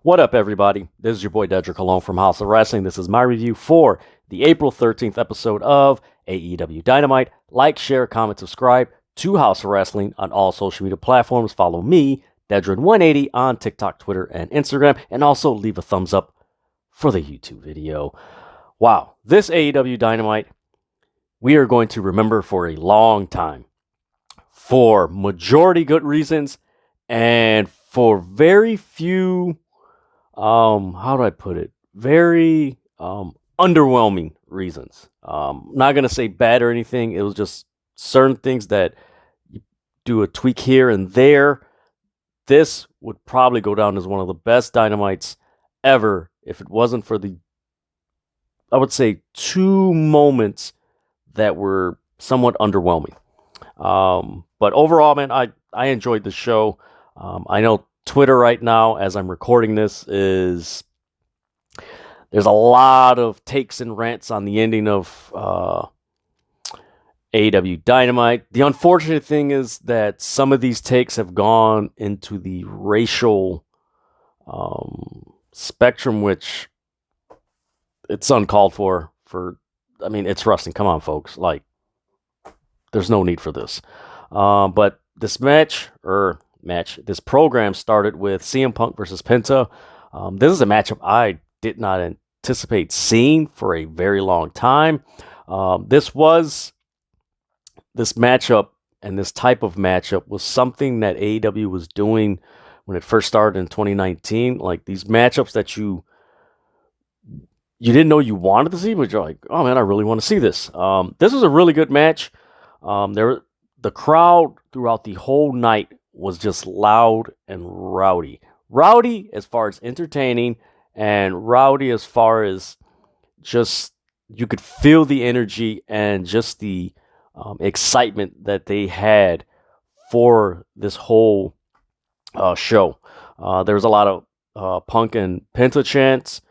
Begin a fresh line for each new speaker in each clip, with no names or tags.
What up, everybody? This is your boy Dedrian Cologne from House of Wrestling. This is my review for the April 13th episode of AEW Dynamite. Like, share, comment, subscribe to House of Wrestling on all social media platforms. Follow me, Dedrian180, on TikTok, Twitter, and Instagram. And also leave a thumbs up for the YouTube video. Wow, this AEW Dynamite, we are going to remember for a long time. For majority good reasons and for very few how do I put it? Very underwhelming reasons. Not gonna say bad or anything. It was just certain things that you do a tweak here and there. This would probably go down as one of the best Dynamites ever if it wasn't for the, I would say, two moments that were somewhat underwhelming. But overall, man, I enjoyed the show. I know Twitter right now, as I'm recording this, there's a lot of takes and rants on the ending of AEW Dynamite. The unfortunate thing is that some of these takes have gone into the racial spectrum, which it's uncalled for. I mean, it's wrestling. Come on, folks. Like, there's no need for this. But this this program started with CM Punk versus Penta. This is a matchup I did not anticipate seeing for a very long time. This matchup and this type of matchup was something that AEW was doing when it first started in 2019. Like these matchups that you didn't know you wanted to see, but you're like, oh man, I really want to see this. This was a really good match. The crowd throughout the whole night was just loud and rowdy. Rowdy as far as entertaining, and rowdy as far as just you could feel the energy and just the excitement that they had for this whole show. There was a lot of Punk and Penta chants.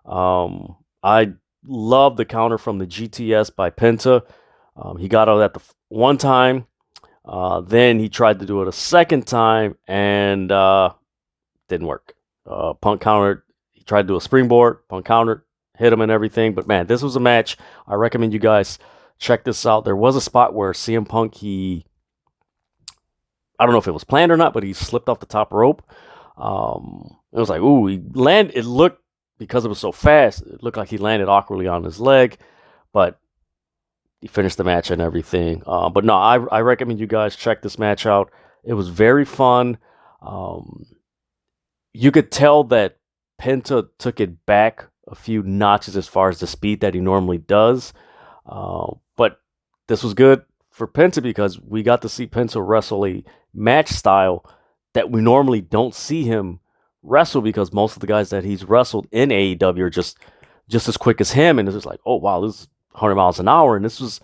I love the counter from the GTS by Penta. He got out at the one time. Then he tried to do it a second time and didn't work. Punk countered. He tried to do a springboard. Punk countered, hit him and everything. But man, this was a match. I recommend you guys check this out. There was a spot where CM Punk, I don't know if it was planned or not, but he slipped off the top rope. It was like, ooh, he landed. It looked, because it was so fast, it looked like he landed awkwardly on his leg. But he finished the match and everything. But no, I recommend you guys check this match out. It was very fun. You could tell that Penta took it back a few notches as far as the speed that he normally does. But this was good for Penta because we got to see Penta wrestle a match style that we normally don't see him wrestle, because most of the guys that he's wrestled in AEW are just as quick as him. And it's just like, oh, wow, this is 100 miles an hour, and this is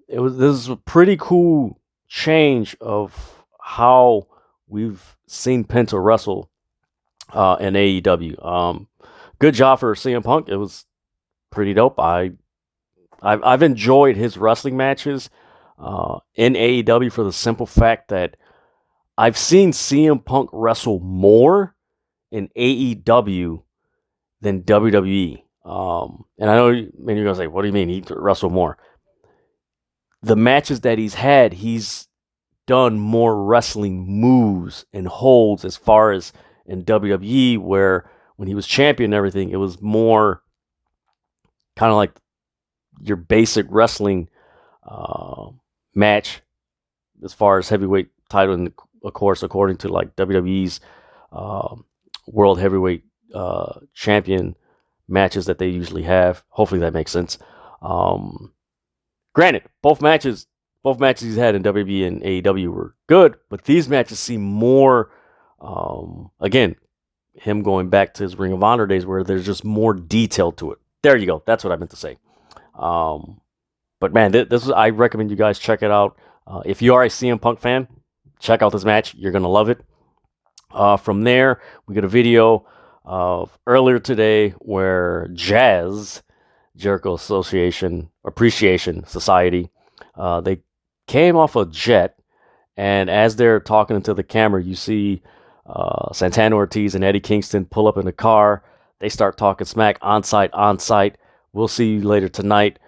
a pretty cool change of how we've seen Penta wrestle in AEW. Good job for CM Punk. It was pretty dope. I've enjoyed his wrestling matches in AEW for the simple fact that I've seen CM Punk wrestle more in AEW than WWE. And I know, man, you're going to say, what do you mean he wrestled more? The matches that he's had, he's done more wrestling moves and holds as far as in WWE, where when he was champion and everything, it was more kind of like your basic wrestling match as far as heavyweight title. And of course, according to like WWE's World Heavyweight Champion matches that they usually have. Hopefully that makes sense. Granted, both matches he's had in WWE and AEW were good, but these matches seem more, again, him going back to his Ring of Honor days where there's just more detail to it. There you go. That's what I meant to say. But man, I recommend you guys check it out. If you are a CM Punk fan, check out this match. You're going to love it. From there, we get a video of earlier today where Jericho Appreciation Society, they came off a jet, and as they're talking to the camera, you see Santana Ortiz and Eddie Kingston pull up in the car. They start talking smack on site. We'll see you later tonight.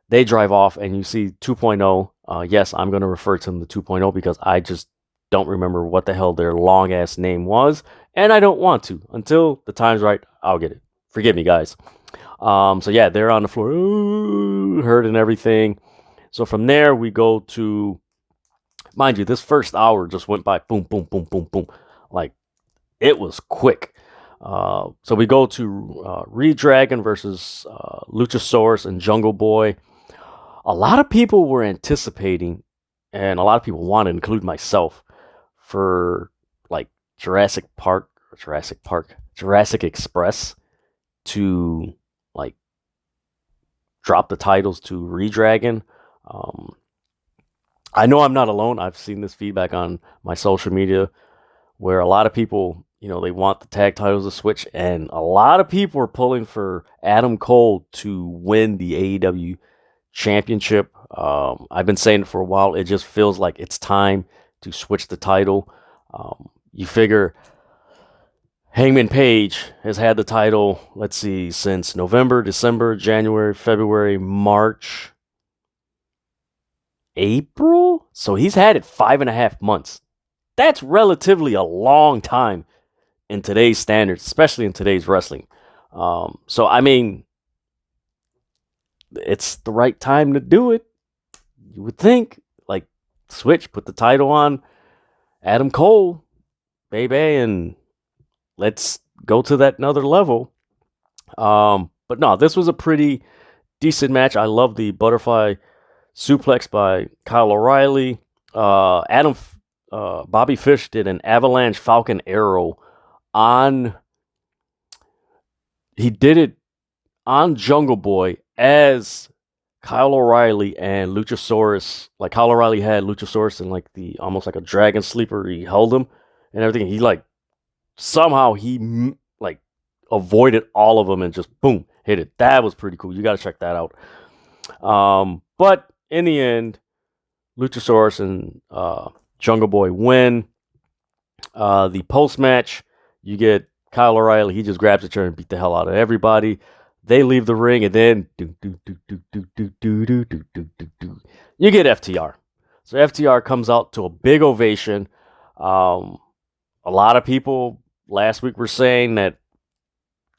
They drive off, and you see 2.0. Yes, I'm going to refer to them the 2.0 because I just don't remember what the hell their long-ass name was, and I don't want to. Until the time's right, I'll get it. Forgive me, guys. So yeah, they're on the floor, hurt and everything. So from there, we go to, mind you, this first hour just went by boom, boom, boom, boom, boom. Like, it was quick. So we go to Redragon versus Luchasaurus and Jungle Boy. A lot of people were anticipating, and a lot of people wanted, include myself, for like Jurassic Express to like drop the titles to Redragon. I know I'm not alone. I've seen this feedback on my social media where a lot of people, they want the tag titles to switch, and a lot of people are pulling for Adam Cole to win the AEW championship. I've been saying it for a while. It just feels like it's time to switch the title. You figure Hangman Page has had the title, let's see, since November, December, January, February, March, April. So he's had it 5.5 months. That's relatively a long time in today's standards, especially in today's wrestling. So, I mean, it's the right time to do it. You would think, like, switch, put the title on Adam Cole, baby, and let's go to that another level. But no, this was a pretty decent match. I love the butterfly suplex by Kyle O'Reilly. Bobby Fish did an avalanche Falcon Arrow he did it on Jungle Boy as Kyle O'Reilly and Luchasaurus. Like, Kyle O'Reilly had Luchasaurus in like the almost like a dragon sleeper. He held him and everything. He like somehow he like avoided all of them and just boom, hit it. That was pretty cool. You got to check that out. But in the end, Luchasaurus and Jungle Boy win. The post match, you get Kyle O'Reilly. He just grabs a chair and beat the hell out of everybody. They leave the ring, and then you get FTR. So FTR comes out to a big ovation. A lot of people last week were saying that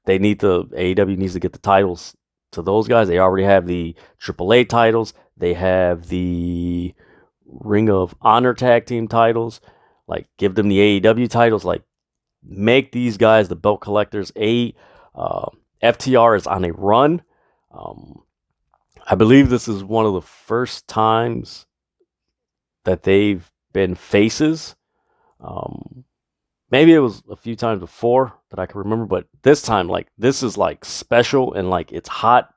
AEW needs to get the titles to those guys. They already have the AAA titles. They have the Ring of Honor tag team titles. Like, give them the AEW titles. Like, make these guys the belt collectors. FTR is on a run. I believe this is one of the first times that they've been faces. Maybe it was a few times before that I can remember, but this time, like, this is like special and like it's hot.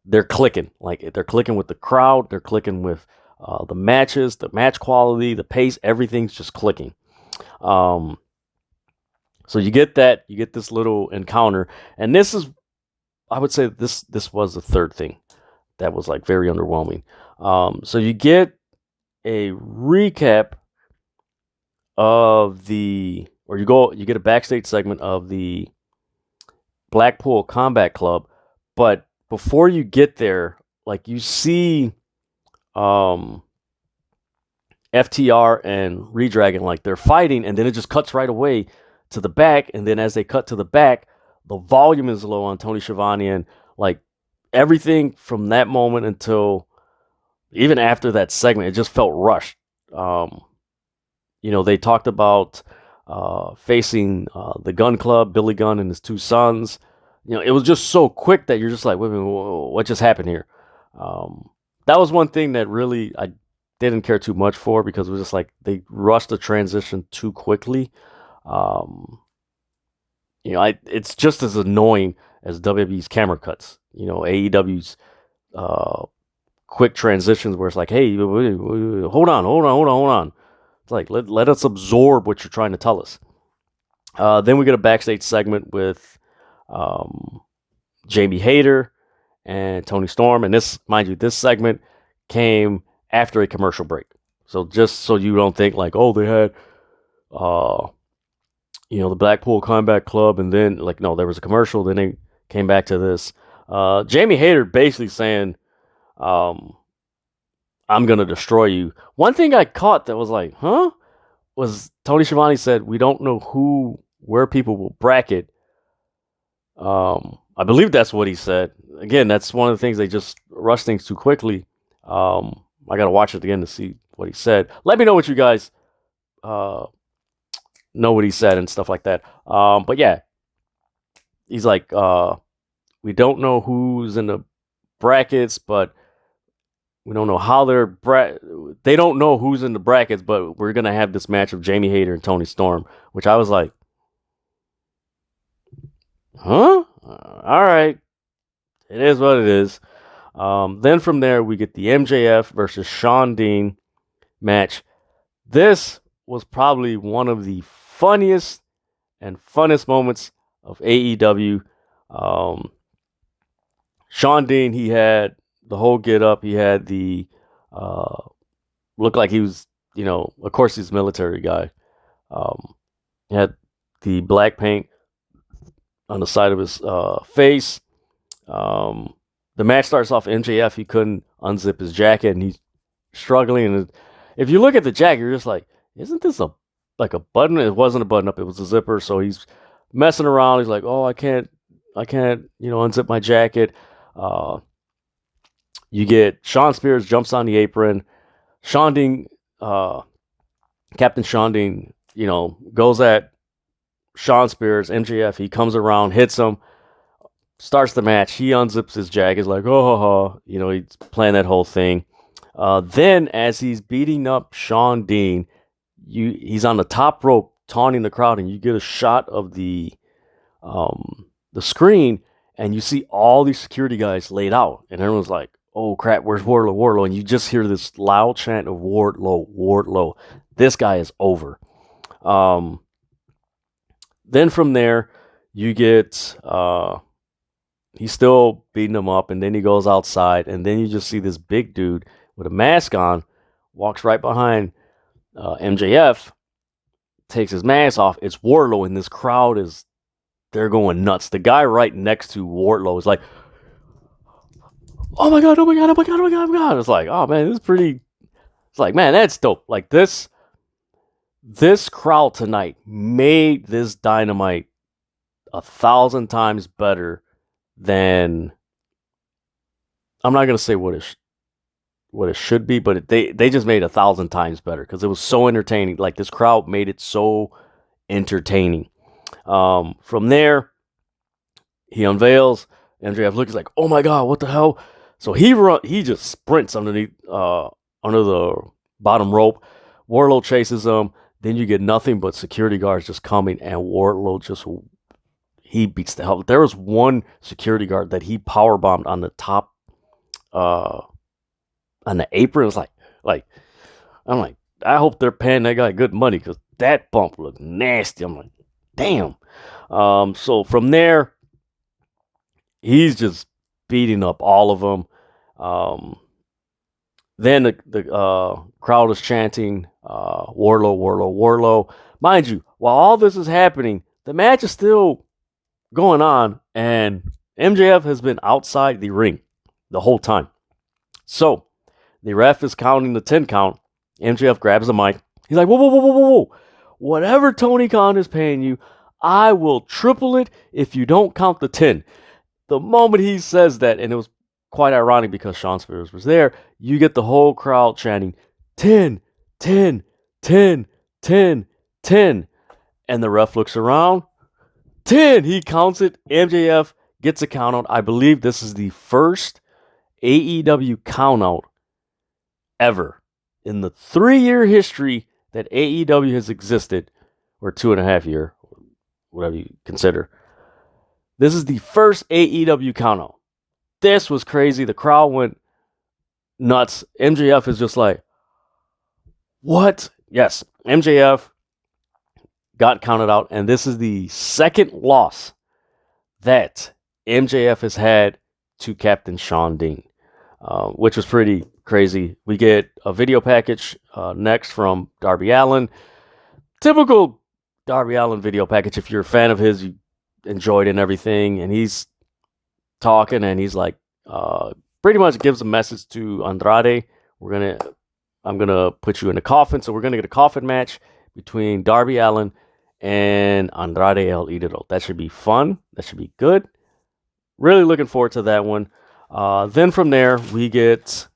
They're clicking. Like, they're clicking with the crowd. They're clicking with the matches, the match quality, the pace. Everything's just clicking. So you get that. You get this little encounter, and this is, I would say, this was the third thing that was like very underwhelming. So you get a recap of you get a backstage segment of the Blackpool Combat Club, but before you get there, like, you see FTR and Redragon, like, they're fighting, and then it just cuts right away to the back, and then as they cut to the back, the volume is low on Tony Schiavone, and like everything from that moment until even after that segment, it just felt rushed. They talked about facing the Gun Club, Billy Gunn and his two sons. It was just so quick that you're just like, wait a minute, what just happened here? That was one thing that really I didn't care too much for, because it was just like they rushed the transition too quickly. It's just as annoying as WWE's camera cuts. AEW's quick transitions where it's like, hey, hold on. It's like, let us absorb what you're trying to tell us. Then we get a backstage segment with Jamie Hayter and Tony Storm. And this, mind you, this segment came after a commercial break. So just so you don't think like, oh, they had the Blackpool Combat Club, and then no, there was a commercial. Then they came back to this. Jamie Hayter basically saying, "I'm gonna destroy you." One thing I caught that was like, huh? Was Tony Schiavone said we don't know where people will bracket. I believe that's what he said. Again, that's one of the things they just rush things too quickly. I gotta watch it again to see what he said. Let me know what you guys know what he said and stuff like that. But yeah, he's like, we don't know who's in the brackets, but we don't know how they don't know who's in the brackets, but we're gonna have this match of Jamie Hayter and Tony Storm, which I was like, huh? All right, it is what it is. Then from there we get the MJF versus Shawn Dean match. This was probably one of the funniest and funnest moments of AEW. Shawn Dean, he had the whole get up. He had the looked like he was, of course he's a military guy. He had the black paint on the side of his face. The match starts off MJF. He couldn't unzip his jacket, and he's struggling. And if you look at the jacket, you're just like, isn't this a button? It wasn't a button up. It was a zipper. So he's messing around. He's like, oh, I can't, unzip my jacket. You get Shawn Spears jumps on the apron. Shawn Dean, Captain Shawn Dean, goes at Shawn Spears, MJF. He comes around, hits him, starts the match. He unzips his jacket. He's like, oh, he's playing that whole thing. Then, as he's beating up Shawn Dean, he's on the top rope taunting the crowd, and you get a shot of the screen, and you see all these security guys laid out, and everyone's like, oh crap, where's Wardlow, Wardlow? And you just hear this loud chant of Wardlow, Wardlow. This guy is over. Then from there, you get, he's still beating him up, and then he goes outside, and then you just see this big dude with a mask on, walks right behind MJF, takes his mask off. It's Wardlow, and this crowd they're going nuts. The guy right next to Wardlow is like, oh my god, oh my god, oh my god, oh my god, oh my god. It's like, oh man, it's like, man, that's dope. Like this crowd tonight made this Dynamite 1,000 times better than, I'm not gonna say what it should be, but they just made 1,000 times better because it was so entertaining. Like this crowd made it so entertaining. From there, he unveils. MJF looks like, oh my god, what the hell? So he just sprints underneath under the bottom rope. Wardlow chases him. Then you get nothing but security guards just coming, and Wardlow he beats the hell. There was one security guard that he power bombed on the top on the apron. It was like I'm like, I hope they're paying that guy good money because that bump looked nasty. I'm like, damn. So from there, he's just beating up all of them. Then the crowd is chanting, Wardlow, Wardlow, Wardlow. Mind you, while all this is happening, the match is still going on, and MJF has been outside the ring the whole time. So the ref is counting the 10 count. MJF grabs the mic. He's like, whoa, whoa, whoa, whoa, whoa, whoa. Whatever Tony Khan is paying you, I will triple it if you don't count the 10. The moment he says that, and it was quite ironic because Shawn Spears was there, you get the whole crowd chanting 10, 10, 10, 10, 10. And the ref looks around. 10. He counts it. MJF gets a count out. I believe this is the first AEW count out ever in the 3-year history that AEW has existed, or 2.5 year, whatever you consider. This is the first AEW count out. This was crazy. The crowd went nuts. MJF is just like, what? Yes, MJF got counted out, and this is the second loss that MJF has had to Captain Shawn Dean, which was pretty crazy. We get a video package next from Darby Allin. Typical Darby Allin video package. If you're a fan of his, you enjoyed it and everything. And he's talking, and he's like, pretty much gives a message to Andrade. I'm gonna put you in a coffin. So we're gonna get a coffin match between Darby Allin and Andrade El Idolo. That should be fun. That should be good. Really looking forward to that one. Then from there, we get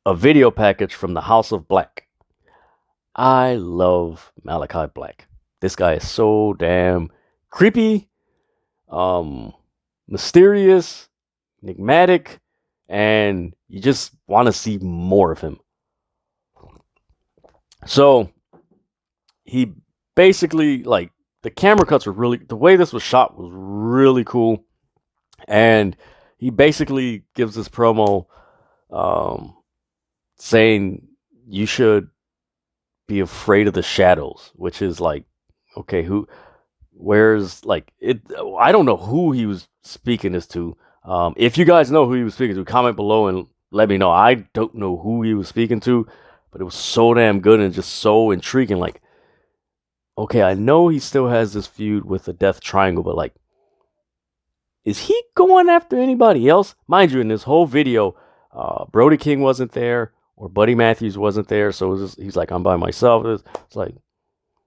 a video package from the House of Black. I love Malachi Black. This guy is so damn creepy, mysterious, enigmatic, and you just want to see more of him. So he basically, like, the camera cuts were really, the way this was shot was really cool. And he basically gives this promo saying you should be afraid of the shadows, which is like, okay, where's like it? I don't know who he was speaking this to. If you guys know who he was speaking to, comment below and let me know. I don't know who he was speaking to, but it was so damn good and just so intriguing. Like, okay, I know he still has this feud with the Death Triangle, but like, is he going after anybody else? Mind you, in this whole video, Brody King wasn't there, or Buddy Matthews wasn't there, so he's like, I'm by myself. It's like,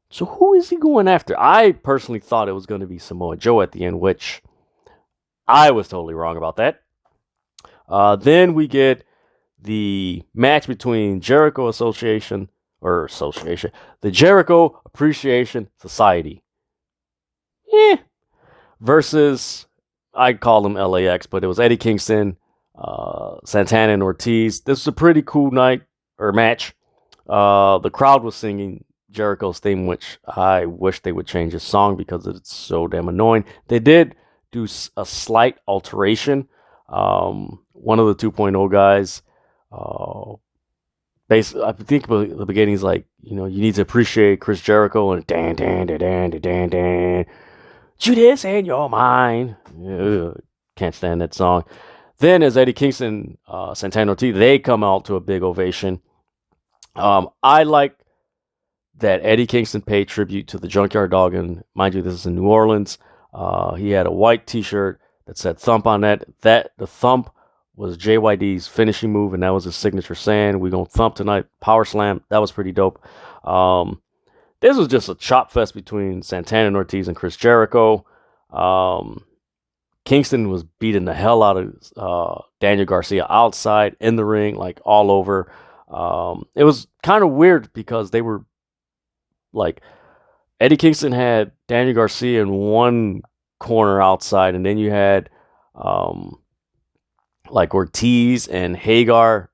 so who is he going after? I personally thought it was going to be Samoa Joe at the end, which I was totally wrong about that. Then we get the match between Jericho Association, the Jericho Appreciation Society, versus, I call them LAX, but it was Eddie Kingston, Santana, and Ortiz. This was a pretty cool night or match. The crowd was singing Jericho's theme, which I wish they would change his song because it's so damn annoying. They did do a slight alteration. One of the 2.0 guys, basically, I think at the beginning, he's like, you need to appreciate Chris Jericho, and dan dan dan dan dan dan. Judas and your mind. Can't stand that song. Then as Eddie Kingston, Santana Ortiz, they come out to a big ovation. I like that Eddie Kingston paid tribute to the Junkyard Dog, and mind you, this is in New Orleans. He had a white T-shirt that said "Thump" on that. The thump was JYD's finishing move, and that was his signature saying, "We gonna thump tonight." Power slam. That was pretty dope. This was just a chop fest between Santana and Ortiz and Chris Jericho. Kingston was beating the hell out of Daniel Garcia outside, in the ring, like all over. It was kind of weird because they were like, Eddie Kingston had Daniel Garcia in one corner outside, and then you had like Ortiz and Hagar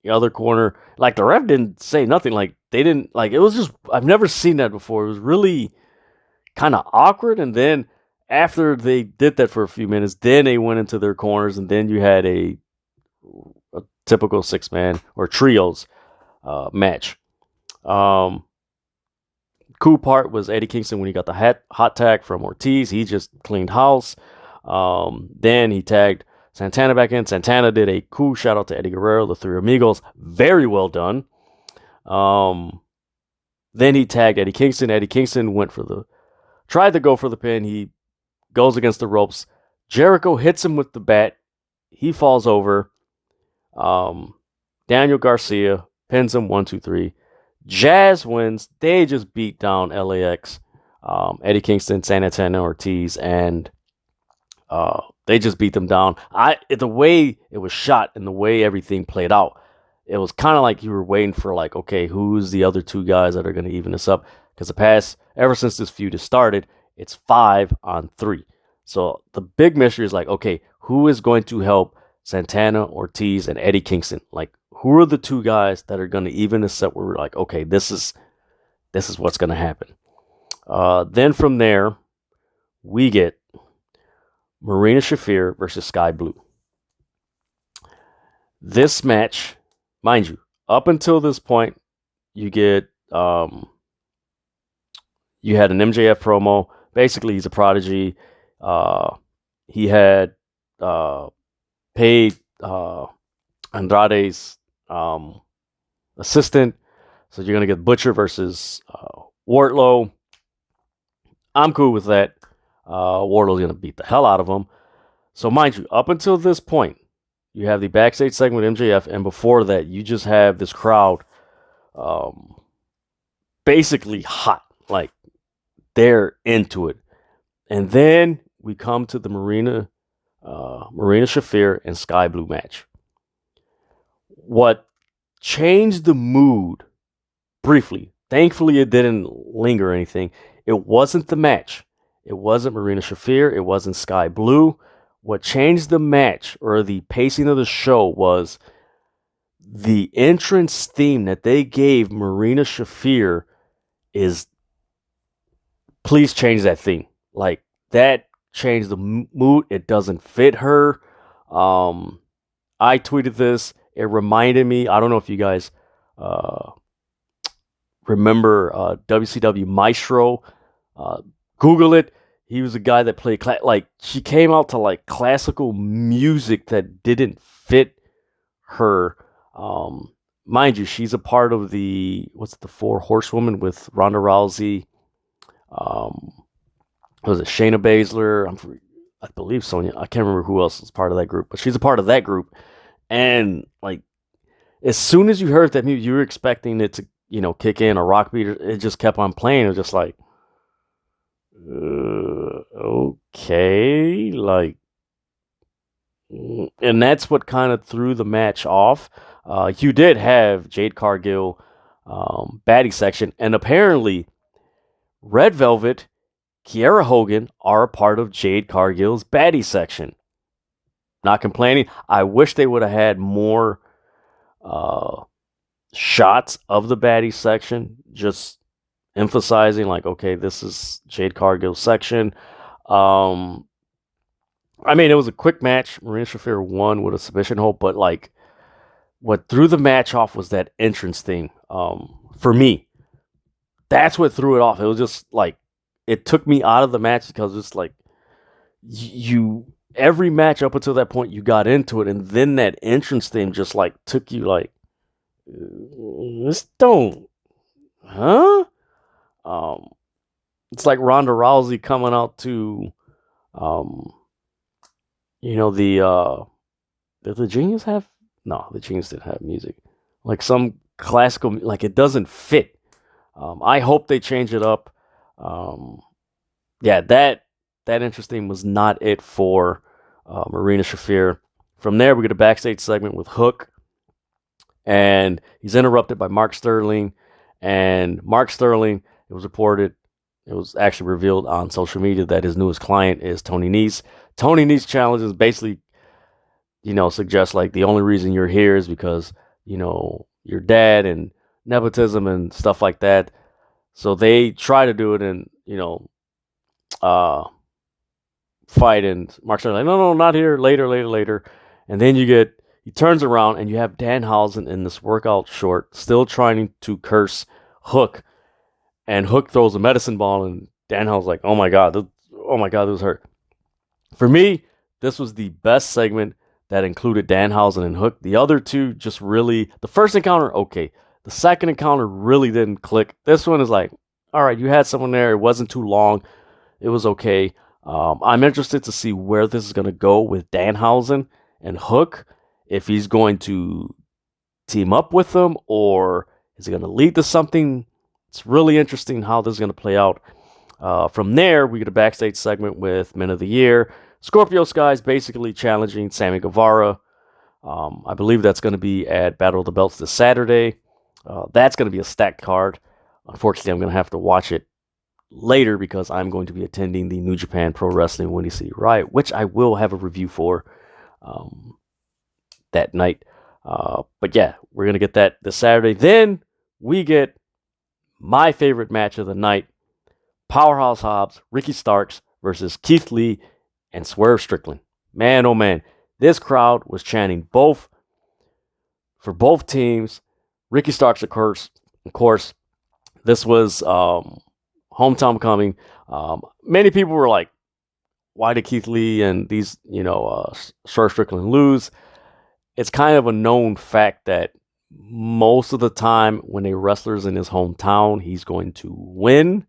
the other corner. Like, the ref didn't say nothing. Like, they didn't, like, it was just, I've never seen that before. It was really kind of awkward. And then after they did that for a few minutes, then they went into their corners, and then you had a typical 6-man or trios match. Cool part was Eddie Kingston, when he got the hot tag from Ortiz, he just cleaned house. Then he tagged Santana back in. Santana did a cool shout out to Eddie Guerrero, the Three Amigos. Very well done. Then he tagged Eddie Kingston. Eddie Kingston tried to go for the pin. He goes against the ropes. Jericho hits him with the bat. He falls over. Daniel Garcia pins him 1, 2, 3. Jazz wins. They just beat down LAX, Eddie Kingston, Santana Ortiz, and they just beat them down. The way it was shot and the way everything played out, it was kind of like you were waiting for, like, okay, who's the other two guys that are going to even this up? Because ever since this feud has started, it's 5-on-3. So the big mystery is like, okay, who is going to help Santana Ortiz and Eddie Kingston? Like, who are the two guys that are going to even this up? Where we're like, okay, this is what's going to happen. Then from there, we get Marina Shafir versus Sky Blue. This match, mind you, up until this point, you had an MJF promo. Basically, he's a prodigy. He had paid Andrade's assistant. So you're going to get Butcher versus Wardlow. I'm cool with that. Wardlow's gonna beat the hell out of him. So mind you, up until this point, you have the backstage segment with MJF, and before that, you just have this crowd, basically hot, like they're into it. And then we come to the Marina Shafir and Sky Blue match. What changed the mood briefly, thankfully it didn't linger or anything, it wasn't the match. It wasn't Marina Shafir. It wasn't Sky Blue. What changed the match or the pacing of the show was the entrance theme that they gave Marina Shafir is, please change that theme. Like, that changed the mood. It doesn't fit her. I tweeted this. It reminded me, I don't know if you guys remember WCW Maestro. Google it. He was a guy that played, she came out to like classical music that didn't fit her. Mind you, she's a part of the Four Horsewomen with Ronda Rousey. Was it Shayna Baszler? I believe Sonya. I can't remember who else is part of that group, but she's a part of that group. And like, as soon as you heard that music, you were expecting it to, kick in a rock beat. It just kept on playing. It was just like, okay, like, and that's what kind of threw the match off. You did have Jade Cargill baddie section, and apparently Red Velvet, Kiera Hogan are a part of Jade Cargill's baddie section. Not complaining. I wish they would have had more shots of the baddie section, just emphasizing like, okay, this is Jade Cargill's section. I mean, it was a quick match. Marina Shafir won with a submission hold, but like, what threw the match off was that entrance thing. For me, that's what threw it off. It was just like, it took me out of the match because it's like, every match up until that point, you got into it, and then that entrance thing just like took you like, this don't, huh? It's like Ronda Rousey coming out to, did the Genius have? No, the Genius didn't have music. Like some classical, like it doesn't fit. I hope they change it up. Yeah, that interesting was not it for Marina Shafir. From there, we get a backstage segment with Hook, and he's interrupted by Mark Sterling. And Mark Sterling, it was actually revealed on social media that his newest client is Tony Nese. Tony Nese challenges basically, suggests like the only reason you're here is because, your dad and nepotism and stuff like that. So they try to do it and, fight, and Mark Sterling like, no, not here, later. And then he turns around and you have Danhausen in this workout short still trying to curse Hook, and Hook throws a medicine ball and Danhausen's like, oh my god, this was hurt. For me, this was the best segment that included Danhausen and Hook. The other two just really, the first encounter, okay. The second encounter really didn't click. This one is like, all right, you had someone there. It wasn't too long. It was okay. I'm interested to see where this is going to go with Danhausen and Hook. If he's going to team up with them or is he going to lead to something? It's really interesting how this is going to play out. From there, we get a backstage segment with Men of the Year. Scorpio Sky is basically challenging Sammy Guevara. I believe that's going to be at Battle of the Belts this Saturday. That's going to be a stacked card. Unfortunately, I'm going to have to watch it later because I'm going to be attending the New Japan Pro Wrestling Windy City Riot, which I will have a review for that night. But yeah, we're going to get that this Saturday. Then we get my favorite match of the night, Powerhouse Hobbs, Ricky Starks versus Keith Lee and Swerve Strickland. Man, oh man, this crowd was chanting for both teams. Ricky Starks, of course, this was hometown coming. Many people were like, why did Keith Lee and these, Swerve Strickland lose? It's kind of a known fact that most of the time when a wrestler's in his hometown, he's going to win,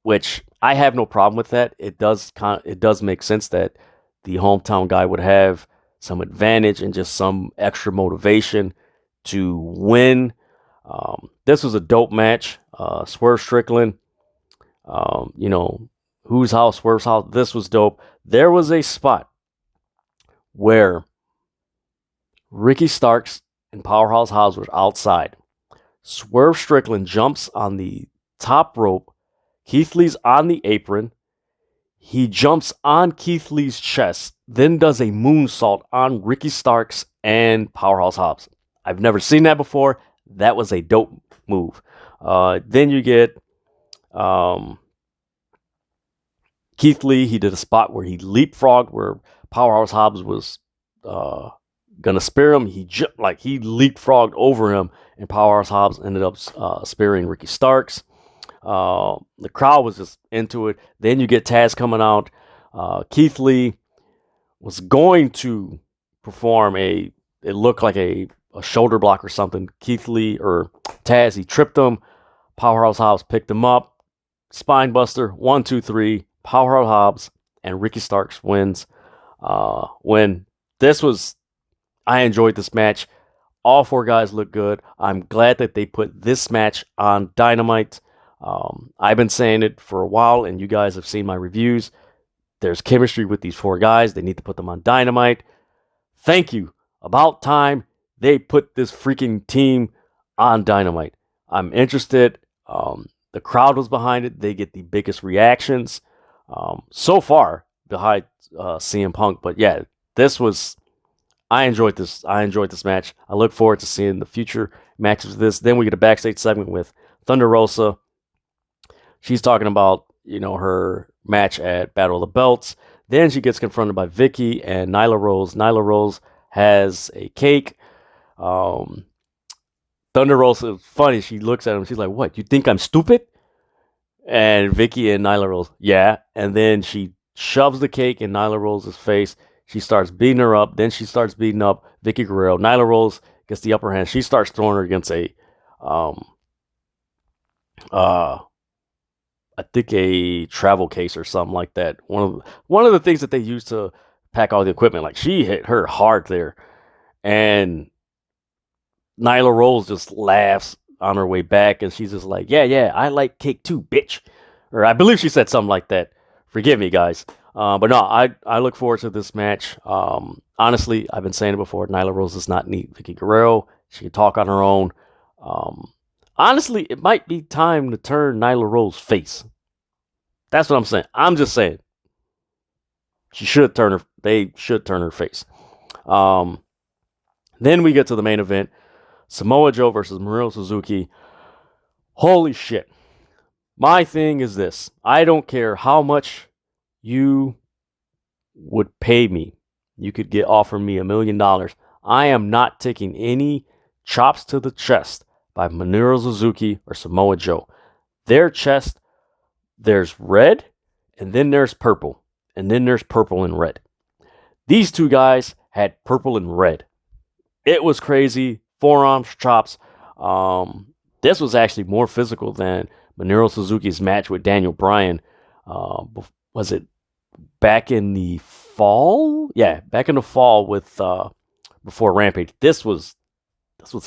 which I have no problem with that. It does make sense that the hometown guy would have some advantage and just some extra motivation to win. This was a dope match. Swerve Strickland, whose house, Swerve's house. This was dope. There was a spot where Ricky Starks and Powerhouse Hobbs were outside. Swerve Strickland jumps on the top rope. Keith Lee's on the apron. He jumps on Keith Lee's chest, then does a moonsault on Ricky Starks and Powerhouse Hobbs. I've never seen that before. That was a dope move. Then you get Keith Lee. He did a spot where he leapfrogged, where Powerhouse Hobbs was gonna spear him. He leapfrogged over him, and Powerhouse Hobbs ended up spearing Ricky Starks. The crowd was just into it. Then you get Taz coming out. Keith Lee was going to perform it looked like a shoulder block or something. Keith Lee or Taz, he tripped him. Powerhouse Hobbs picked him up. Spine buster, 1, 2, 3. Powerhouse Hobbs and Ricky Starks wins. I enjoyed this match. All 4 guys look good. I'm glad that they put this match on Dynamite. I've been saying it for a while, and you guys have seen my reviews. There's chemistry with these 4 guys. They need to put them on Dynamite. Thank you. About time they put this freaking team on Dynamite. I'm interested. The crowd was behind it. They get the biggest reactions so far behind CM Punk. But yeah, I enjoyed this. I enjoyed this match. I look forward to seeing the future matches of this. Then we get a backstage segment with Thunder Rosa. She's talking about, her match at Battle of the Belts. Then she gets confronted by Vicky and Nyla Rose. Nyla Rose has a cake. Thunder Rosa is funny. She looks at him. She's like, "What? You think I'm stupid?" And Vicky and Nyla Rose, yeah. And then she shoves the cake in Nyla Rose's face. She starts beating her up. Then she starts beating up Vicky Guerrero. Nyla Rose gets the upper hand. She starts throwing her against I think a travel case or something like that. One of the things that they use to pack all the equipment. Like, she hit her hard there. And Nyla Rose just laughs on her way back, and she's just like, yeah, I like cake too, bitch. Or I believe she said something like that. Forgive me, guys. But no, I look forward to this match. Honestly, I've been saying it before. Nyla Rose does not need Vicky Guerrero. She can talk on her own. Honestly, it might be time to turn Nyla Rose face. That's what I'm saying. I'm just saying. They should turn her face. Then we get to the main event. Samoa Joe versus Minoru Suzuki. Holy shit. My thing is this. I don't care how much you would pay me. You could offer me $1 million. I am not taking any chops to the chest by Minoru Suzuki or Samoa Joe. Their chest, there's red, and then there's purple, and then there's purple and red. These 2 guys had purple and red. It was crazy. Forearms, chops. This was actually more physical than Minoru Suzuki's match with Daniel Bryan. Was it back in the fall? Yeah, back in the fall with before Rampage. This was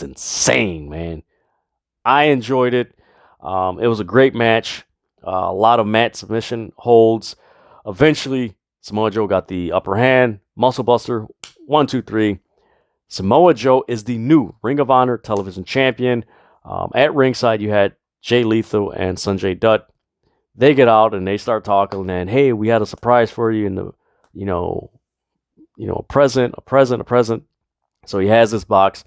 insane, man. I enjoyed it. It was a great match. A lot of mat submission holds. Eventually, Samoa Joe got the upper hand. Muscle Buster. 1, 2, 3. Samoa Joe is the new Ring of Honor television champion. At ringside, you had Jay Lethal and Sanjay Dutt. They get out and they start talking, and hey, we had a surprise for you in the, a present. So he has this box.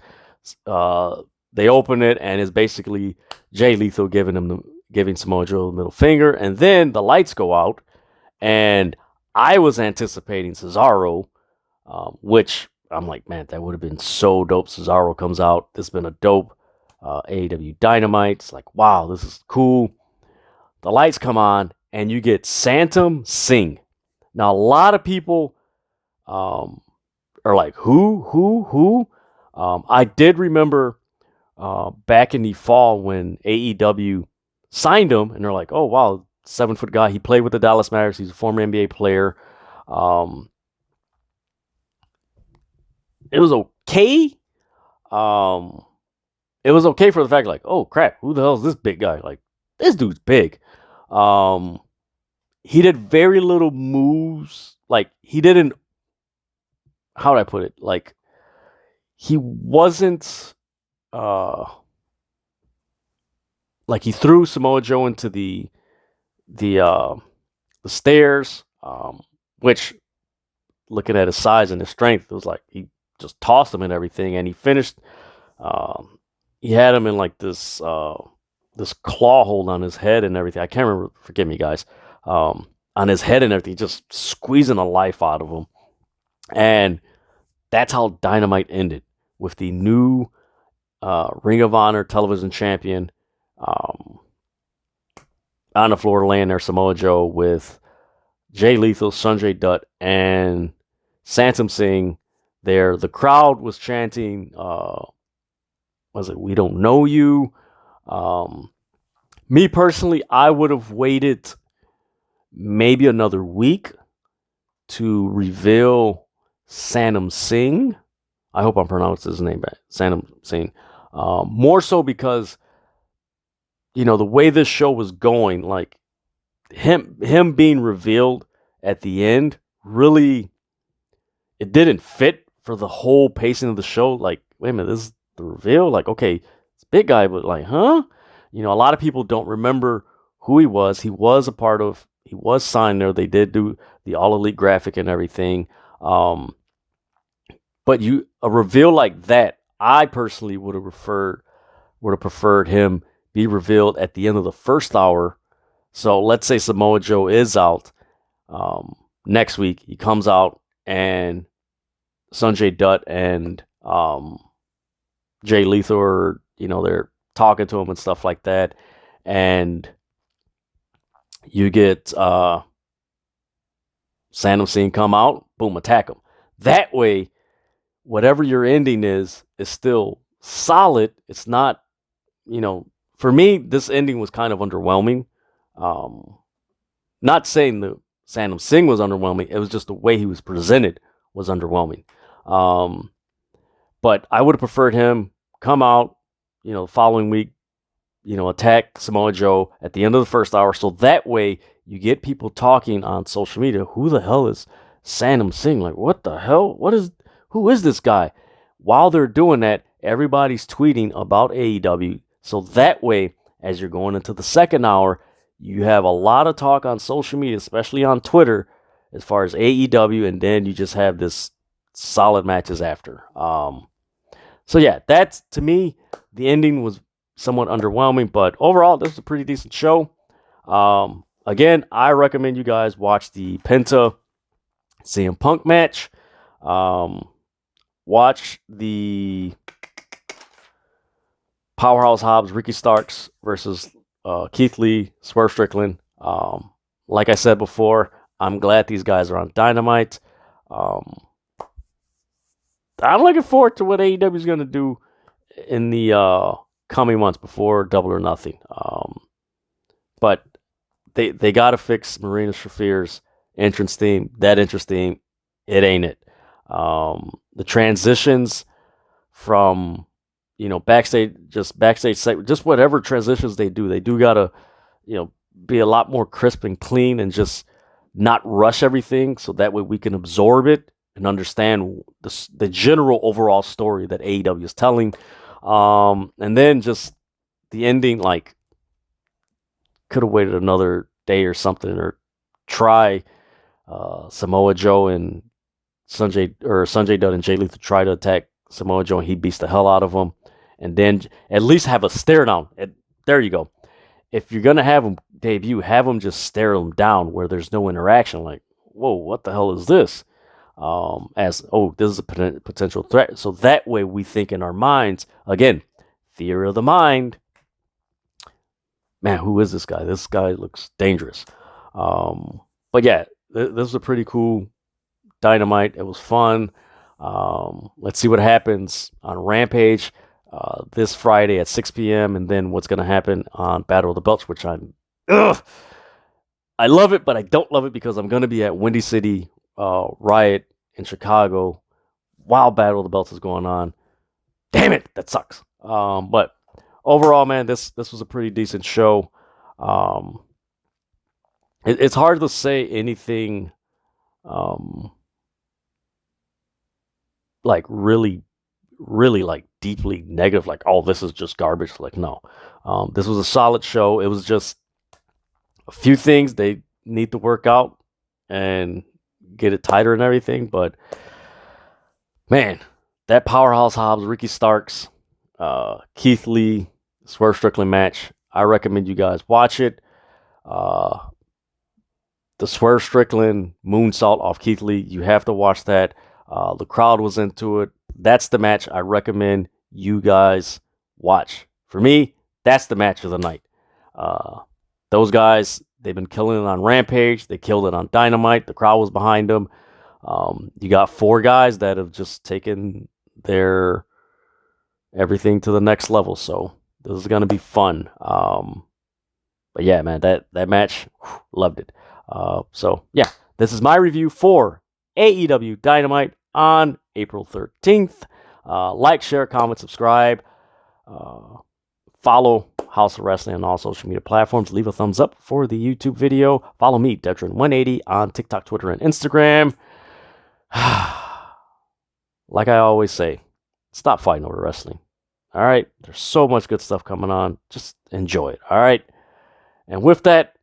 They open it, and it's basically Jay Lethal giving Samoa Joe the middle finger, and then the lights go out, and I was anticipating Cesaro, which I'm like, man, that would have been so dope. Cesaro comes out. This has been a dope AEW Dynamite. It's like, wow, this is cool. The lights come on, and you get Santam Singh. Now, a lot of people are like, who? I did remember back in the fall when AEW signed him, and they're like, oh, wow, 7-foot guy. He played with the Dallas Mavericks. He's a former NBA player. It was okay. It was okay for the fact, like, oh crap, who the hell is this big guy? Like, this dude's big. He did very little moves. Like, he didn't. How would I put it? Like, he wasn't. Like, he threw Samoa Joe into the stairs, which, looking at his size and his strength, it was like he just tossed him and everything, and he finished. He had him in like this claw hold on his head and everything. I can't remember. Forgive me, guys. On his head and everything, just squeezing the life out of him, and that's how Dynamite ended, with the new Ring of Honor television champion on the floor laying there, Samoa Joe, with Jay Lethal, Sanjay Dutt, and Sansom Singh there. The crowd was chanting, was it, "We don't know you"? Me personally, I would have waited maybe another week to reveal Sansom Singh. I hope I'm pronouncing his name right. Sansom Singh. More so because, the way this show was going, like, him being revealed at the end, really, it didn't fit for the whole pacing of the show. Like, wait a minute, this is the reveal? Like, okay, it's a big guy, but like, huh? A lot of people don't remember who he was. He was signed there. They did do the All Elite graphic and everything. But a reveal like that, I personally would have preferred him be revealed at the end of the first hour. So let's say Samoa Joe is out next week. He comes out, and Sanjay Dutt and Jay Lethal, they're talking to him and stuff like that. And you get Sansom Singh come out, boom, attack him. That way, whatever your ending is still solid. It's not, for me, this ending was kind of underwhelming. Not saying the Sansom Singh was underwhelming. It was just the way he was presented was underwhelming. But I would have preferred him come out, the following week, attack Samoa Joe at the end of the first hour. So that way you get people talking on social media. Who the hell is Sansom Singh? Like, what the hell? Who is this guy? While they're doing that, everybody's tweeting about AEW. So that way, as you're going into the second hour, you have a lot of talk on social media, especially on Twitter, as far as AEW, and then you just have this solid matches after. So yeah, that's, to me, the ending was somewhat underwhelming, but overall, this was a pretty decent show. Again, I recommend you guys watch the Penta CM Punk match. Watch the Powerhouse Hobbs, Ricky Starks versus Keith Lee, Swerve Strickland. Like I said before, I'm glad these guys are on Dynamite. I'm looking forward to what AEW is going to do in the coming months before Double or Nothing. But they got to fix Marina Shafir's entrance theme. That entrance theme, it ain't it. The transitions from, backstage, just whatever transitions they do gotta, be a lot more crisp and clean, and just not rush everything, so that way we can absorb it and understand the general overall story that AEW is telling. And then just the ending, like, could have waited another day or something, or try Samoa Joe and Sanjay Dutt and Jay Lethal try to attack Samoa Joe, and he beats the hell out of him, and then at least have a stare down. There you go. If you're gonna have him debut, have him just stare him down where there's no interaction. Like, whoa, what the hell is this? This is a potential threat. So that way we think in our minds, again, theory of the mind. Man, who is this guy? This guy looks dangerous. But yeah, this was a pretty cool Dynamite. It was fun. Let's see what happens on Rampage this Friday at 6 p.m. and then what's going to happen on Battle of the Belts, which I'm I love it, but I don't love it because I'm going to be at Windy City Riot in Chicago while Battle of the Belts is going on. Damn it, that sucks. But overall, man, this was a pretty decent show. It's hard to say anything like really like deeply negative, like, oh, this is just garbage. Like, no. This was a solid show. It was just a few things they need to work out and get it tighter and everything, but man, that Powerhouse Hobbs, Ricky Starks, Keith Lee, Swerve Strickland match, I recommend you guys watch it. The Swerve Strickland moonsault off Keith Lee, you have to watch that. The crowd was into it. That's the match I recommend you guys watch. For me, that's the match of the night. Those guys, they've been killing it on Rampage. They killed it on Dynamite. The crowd was behind them. You got 4 guys that have just taken their everything to the next level. So this is going to be fun. But yeah, man, that match, loved it. So yeah, this is my review for AEW Dynamite on April 13th. Like, share, comment, subscribe. Follow House of Wrestling on all social media platforms. Leave a thumbs up for the YouTube video. Follow me, Dedrian180, on TikTok, Twitter, and Instagram. Like I always say, stop fighting over wrestling. All right? There's so much good stuff coming on. Just enjoy it. All right? And with that,